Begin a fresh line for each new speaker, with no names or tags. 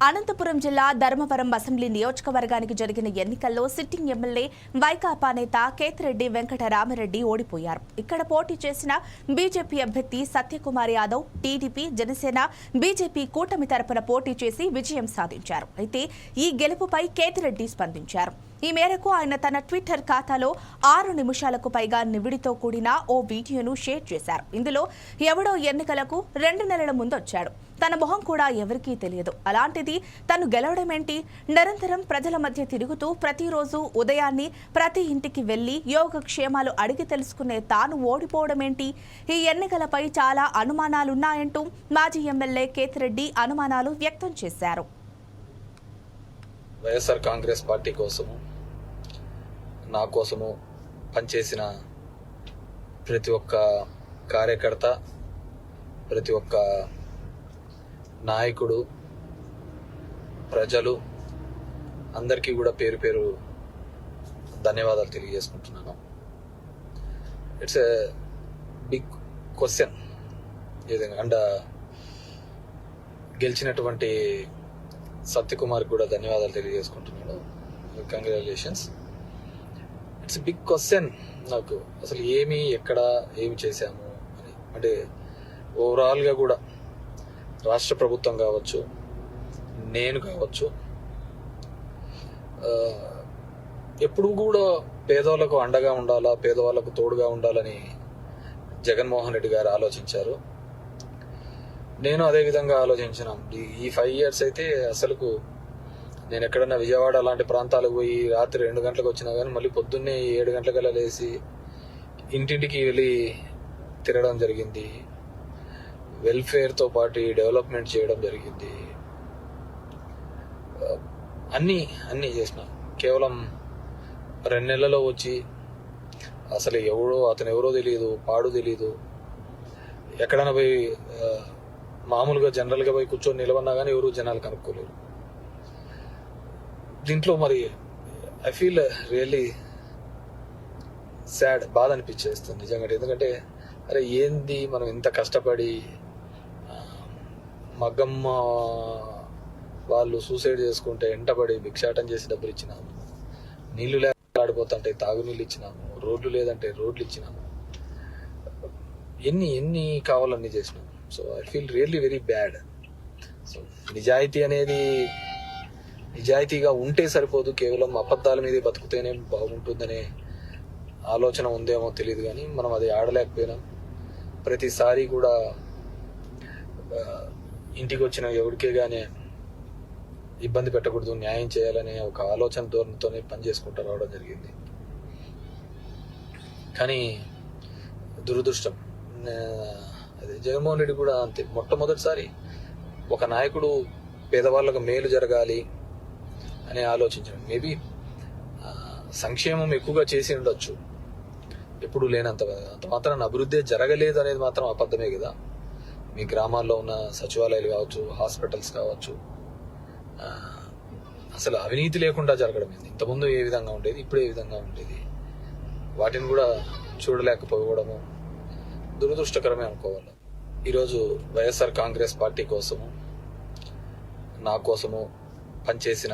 అనంతపురం జిల్లా ధర్మవరం అసెంబ్లీ నియోజకవర్గానికి జరిగిన ఎన్నికల్లో సిట్టింగ్ ఎమ్మెల్యే వైకాపా నేత కేతిరెడ్డి వెంకటరామిరెడ్డి ఓడిపోయారు. ఇక్కడ పోటీ చేసిన బీజేపీ అభ్యర్థి సత్యకుమార్ యాదవ్ టీడీపీ, జనసేన, బీజేపీ కూటమి తరపున పోటీ చేసి విజయం సాధించారు. అయితే ఈ గెలుపుపై కేతిరెడ్డి స్పందించారు. ఈ మేరకు ఆయన తన ట్విట్టర్ ఖాతాలో 6 నిమిషాలకు పైగా నివిడితో కూడిన ఓ వీడియోను షేర్ చేశారు. ఇందులో ఎవడో ఎన్నికలకు 2 నెలల ముందు వచ్చాడు, తన మొహం కూడా ఎవరికీ తెలియదు, అలాంటిది తను గెలవడమేంటి, నిరంతరం ప్రజల మధ్య తిరుగుతూ ప్రతిరోజు ఉదయాన్నే ప్రతి ఇంటికి వెళ్లి యోగక్షేమాలు అడిగి తెలుసుకునే తాను ఓడిపోవడమేంటి, ఈ ఎన్నికలపై చాలా అనుమానాలున్నాయంటూ మాజీ ఎమ్మెల్యే కేతిరెడ్డి అనుమానాలు వ్యక్తం చేశారు.
వైఎస్ఆర్ కాంగ్రెస్ పార్టీ కోసము, నా కోసము పనిచేసిన ప్రతి ఒక్క కార్యకర్త, ప్రతి ఒక్క నాయకుడు, ప్రజలు అందరికీ కూడా పేరు పేరు ధన్యవాదాలు తెలియజేసుకుంటున్నాను. It's a big question. And గెలిచినటువంటి సత్యకుమార్ కూడా ధన్యవాదాలు తెలియజేసుకుంటున్నాను. కంగ్రాచులేషన్స్. ఇట్స్ బిగ్ క్వశ్చన్ నాకు, అసలు ఎక్కడ ఏమి చేశాము అని. అంటే ఓవరాల్గా కూడా రాష్ట్ర ప్రభుత్వం కావచ్చు, నేను కావచ్చు, ఎప్పుడు కూడా పేదవాళ్ళకు అండగా ఉండాలా, పేదవాళ్ళకు తోడుగా ఉండాలని జగన్మోహన్ రెడ్డి గారు ఆలోచించారు. నేను అదే విధంగా ఆలోచించిన. ఈ 5 years అయితే అసలుకు నేను ఎక్కడన్నా విజయవాడ అలాంటి ప్రాంతాలకు పోయి రాత్రి 2 గంటలకు వచ్చినా కానీ మళ్ళీ పొద్దున్నే 7 గంటలకల్లా లేచి ఇంటింటికి వెళ్ళి తిరగడం జరిగింది. వెల్ఫేర్తో పాటు డెవలప్మెంట్ చేయడం జరిగింది. అన్నీ చేసిన. కేవలం 2 నెలల్లో వచ్చి అసలు అతను ఎవరో తెలియదు, పాడు తెలియదు. ఎక్కడైనా పోయి మామూలుగా జనరల్గా పోయి కూర్చొని నిలవన్నా కానీ ఎవరు జనాలు కనుక్కోలేరు. దీంట్లో మరి ఐ ఫీల్ రియల్లీ సాడ్, బాధ అనిపించేస్తుంది నిజంగా. ఎందుకంటే అరే ఏంది మనం ఇంత కష్టపడి, మగ్గమ్మ వాళ్ళు సూసైడ్ చేసుకుంటే ఎంటబడి భిక్షాటం చేసి డబ్బులు ఇచ్చినాము, నీళ్లు లేక ఆడిపోతుంటే తాగునీళ్ళు ఇచ్చినాము, రోడ్లు లేదంటే రోడ్లు ఇచ్చినాము, ఎన్ని కావాలన్నీ చేసినాము. So I feel really very bad. So నిజాయితీగా ఉంటే సరిపోదు, కేవలం అబద్ధాల మీదే బతుకుతేనే బాగుంటుందనే ఆలోచన ఉందేమో తెలియదు. కానీ మనం అది ఆడలేకపోయినాం. ప్రతిసారి కూడా ఇంటికి వచ్చిన ఎవరికే కానీ ఇబ్బంది పెట్టకూడదు, న్యాయం చేయాలనే ఒక ఆలోచన ధోరణితోనే పనిచేసుకుంటూ రావడం జరిగింది. కానీ దురదృష్టం, అదే జగన్మోహన్ రెడ్డి కూడా అంతే. మొట్టమొదటిసారి ఒక నాయకుడు పేదవాళ్ళకు మేలు జరగాలి అని ఆలోచించాడు. మేబీ సంక్షేమం ఎక్కువగా చేసి ఉండొచ్చు, ఎప్పుడు లేనంత. అంత మాత్రం అభివృద్ధి జరగలేదు అనేది మాత్రం అబద్ధమే కదా. మీ గ్రామాల్లో ఉన్న సచివాలయాలు కావచ్చు, హాస్పిటల్స్ కావచ్చు, అసలు అవినీతి లేకుండా జరగడం ఏంది. ఇంతకుముందు ఏ విధంగా ఉండేది, ఇప్పుడు ఏ విధంగా ఉండేది, వాటిని కూడా చూడలేకపోవడము దురదృష్టకరమే అనుకోవాలి. ఈరోజు వైఎస్ఆర్ కాంగ్రెస్ పార్టీ కోసము, నా కోసము పనిచేసిన